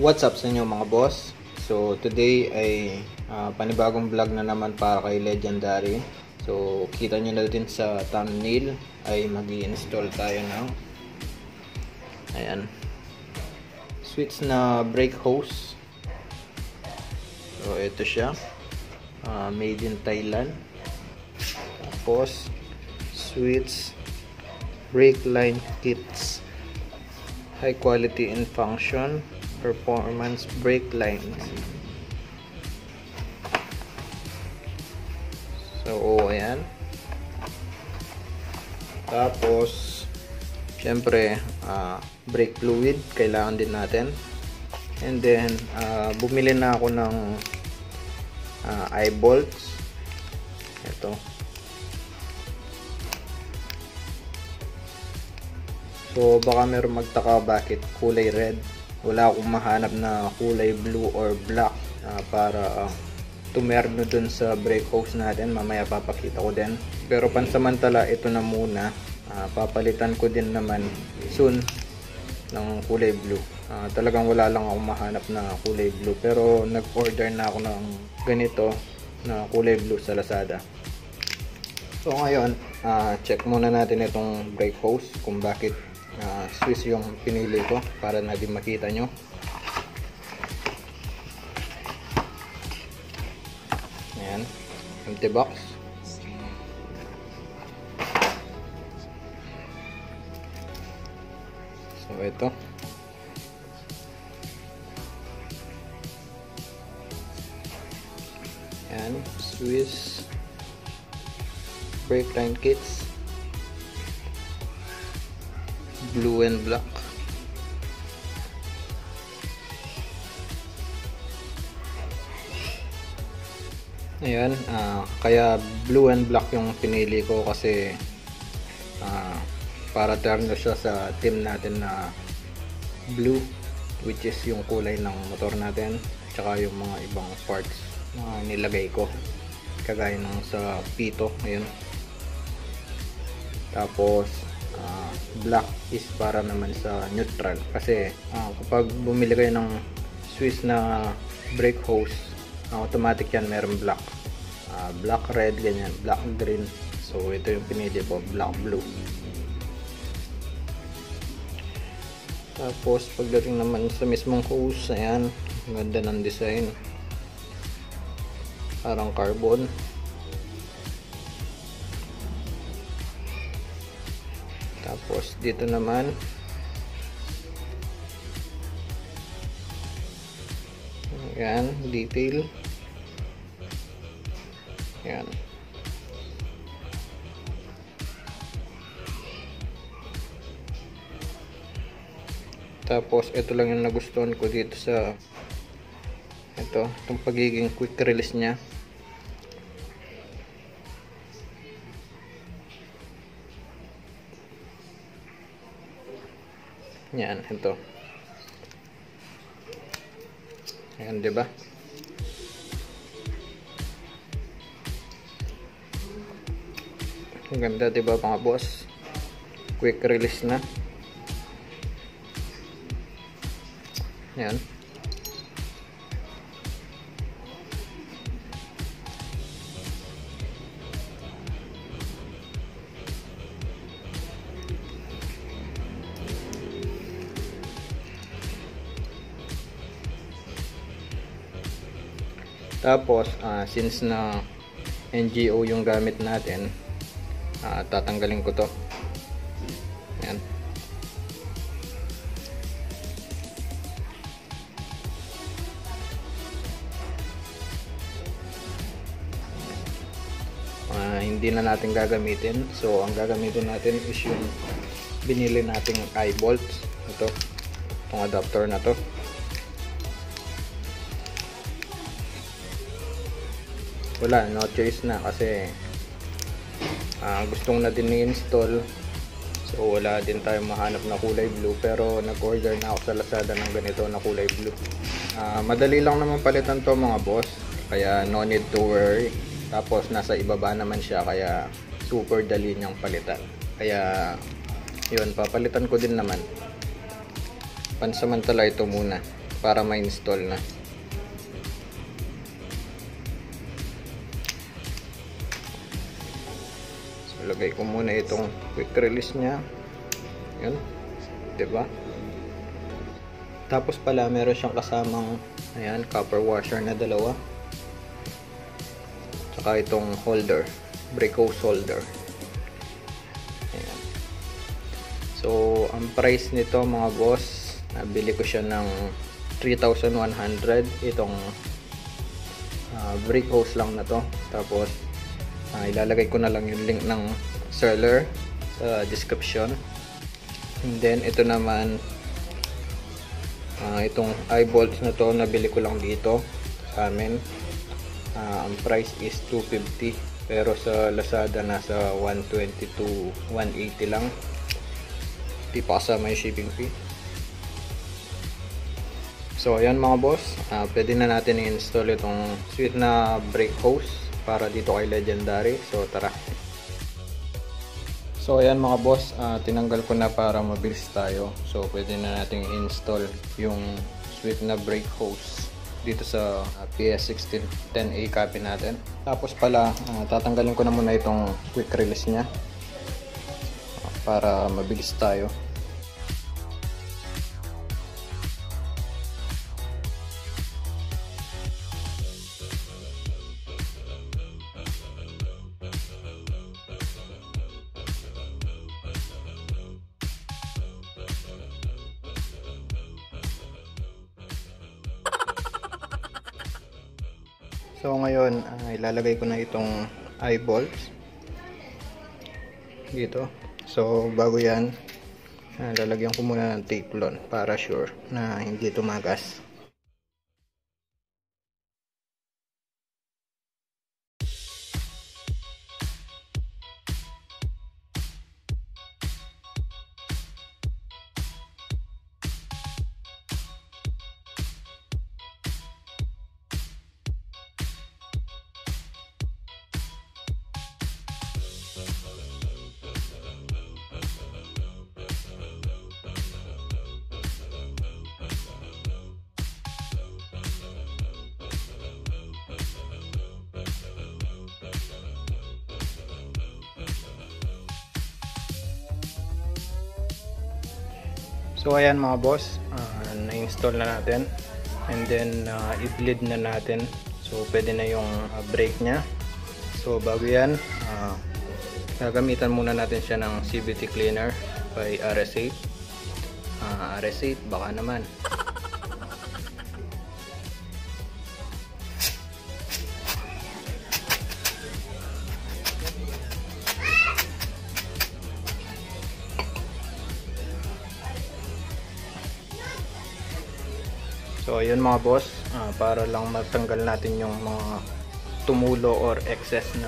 What's up sa inyo mga boss? So today ay panibagong vlog na naman para kay Legendary. So kita nyo na din sa thumbnail ay mag-i-install tayo ng switch na brake hose. So ito siya, made in Thailand. Tapos switch brake line kits, high quality and function performance brake lines. So ayan. Tapos syempre brake fluid kailangan din natin. And then bumili na ako ng eye bolts. Ito. So baka meron magtaka bakit kulay red. Wala akong mahanap na kulay blue or black para tumerno dun sa brake hose natin. Mamaya papakita ko din. Pero pansamantala ito na muna. Papalitan ko din naman soon ng kulay blue. Talagang wala lang akong mahanap na kulay blue. Pero nag-order na ako ng ganito na kulay blue sa Lazada. So ngayon, check muna natin itong brake hose kung bakit Swiss yung pinili ko para na din makita nyo. Ayan, empty box. So ito. Ayan, Swiss brake line kits, blue and black. Ayan, kaya blue and black yung pinili ko kasi para terno siya sa team natin na blue, which is yung kulay ng motor natin, tsaka yung mga ibang parts na nilagay ko kagaya ng sa pito. Ayun. Tapos black is para naman sa neutral kasi kapag bumili kayo ng Swiss na brake hose, automatic yan meron black, black red, ganyan, black green. So ito yung pinili ko, black blue. Tapos pagdating naman sa mismong hose, ayan, ganda ng design, parang carbon. Tapos dito naman ayan, detail. Ayan. Tapos ito lang yung nagustuhan ko dito sa itong pagiging quick release nya. Yan, ito. Ayan, diba? Ang ganda, diba mga boss? Quick release na. Ayan. Tapos since na NGO yung gamit natin, tatanggalin ko to. Ayan. Hindi na natin gagamitin. So ang gagamitin natin is yung binili nating eye bolts. Itong adapter na to. Wala, no choice na kasi gustong na din i-install. So wala din tayong mahanap na kulay blue, pero nag-order na ako sa Lazada ng ganito na kulay blue. Madali lang naman palitan to mga boss, kaya no need to worry. Tapos nasa ibaba naman siya, kaya super dali niyang palitan. Kaya yun, papalitan ko din naman. Pansamantala ito muna. para ma-install na. So lagay ko muna itong quick release nya. Yun, diba? Tapos pala meron siyang kasamang ayan, copper washer na dalawa, tsaka itong holder, brake hose holder. Ayan. So ang price nito mga boss, nabili ko siya ng 3,100. Itong brake hose lang na to. Tapos ilalagay ko na lang yung link ng seller sa description. And then ito naman, itong eye bolts na to, nabili ko lang dito sa amin. Ang price is 250, pero sa Lazada nasa 120 to 180 lang, di pa kasama yung shipping fee. So ayan mga boss, pwede na natin i-install itong sweet na brake hose para dito kay Legendary. So tara. So ayan mga boss, tinanggal ko na para mabilis tayo. So pwede na natin i-install yung sweet na brake hose dito sa PS1610A copy natin. Tapos pala, tatanggalin ko na muna itong quick release nya para mabilis tayo. So ngayon, ilalagay ko na itong eye bolts dito. So bago yan, lalagyan ko muna ng teflon para sure na hindi tumagas. So ayan mga boss, na-install na natin, and then i-bleed na natin. So pwede na yung brake nya. So bago yan, gagamitan muna natin siya ng CVT cleaner by RS8. RS8 baka naman. So ayun mga boss, para lang matanggal natin yung mga tumulo or excess na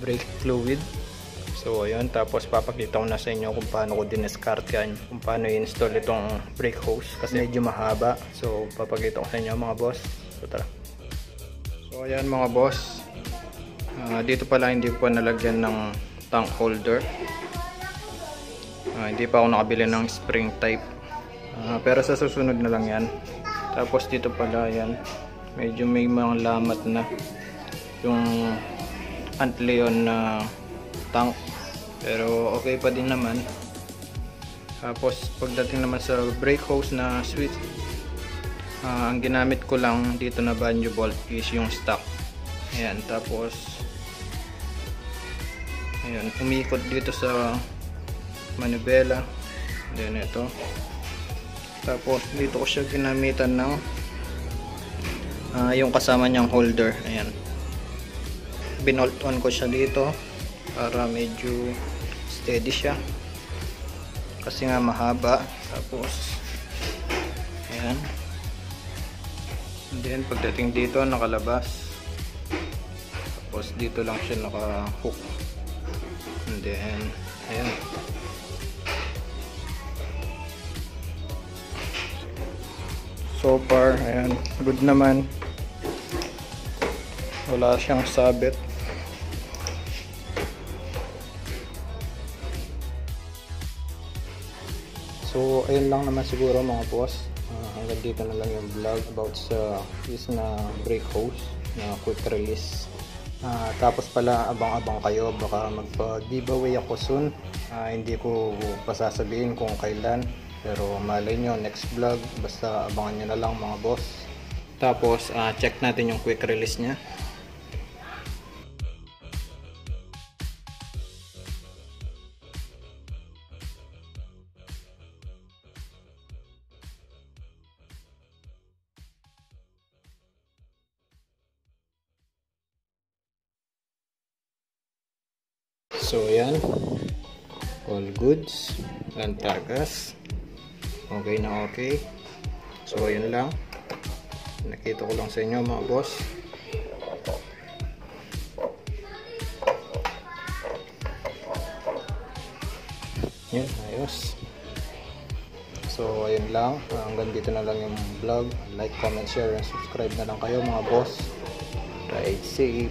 brake fluid. So ayun, tapos papakita ko na sa inyo kung paano ko dineskartehan, kung paano i-install itong brake hose kasi medyo mahaba. So papakita ko sa inyo mga boss. So tara. So ayan mga boss, dito pala hindi ko nalagyan ng tank holder. Hindi pa ako nakabili ng spring type, pero sa susunod na lang yan. Tapos dito pala yan, medyo may mga lamat na yung Antleon na tank, pero okay pa din naman. Tapos pagdating naman sa brake hose na switch, ang ginamit ko lang dito na banjo bolt is yung stock. Ayan, tapos ayan, umikot dito sa manubela, then ito. Tapos dito ko siya ginamitan ng yung kasama niyang holder. Ayan, binolt on ko siya dito para medyo steady siya kasi nga mahaba. Tapos ayan, and then pagdating dito nakalabas, tapos dito lang siya naka hook, and then ayan. So far, ayan, good naman. Wala siyang sabit. So, ayun lang naman siguro mga boss. hanggang dito na lang yung vlog about sa is na brake hose na quick release. Tapos pala, abang-abang kayo, baka magpa-giveaway ako soon. Hindi ko pasasabihin kung kailan, pero malay nyo next vlog, basta abangan nyo na lang mga boss. Tapos check natin yung quick release nya. So ayan, all goods and tagas, okay na okay. So ayun lang, nakita ko lang sa inyo mga boss. Yun, ayos. So ayun lang, hanggang dito na lang yung vlog. Like, comment, share, and subscribe na lang kayo mga boss. Ride safe.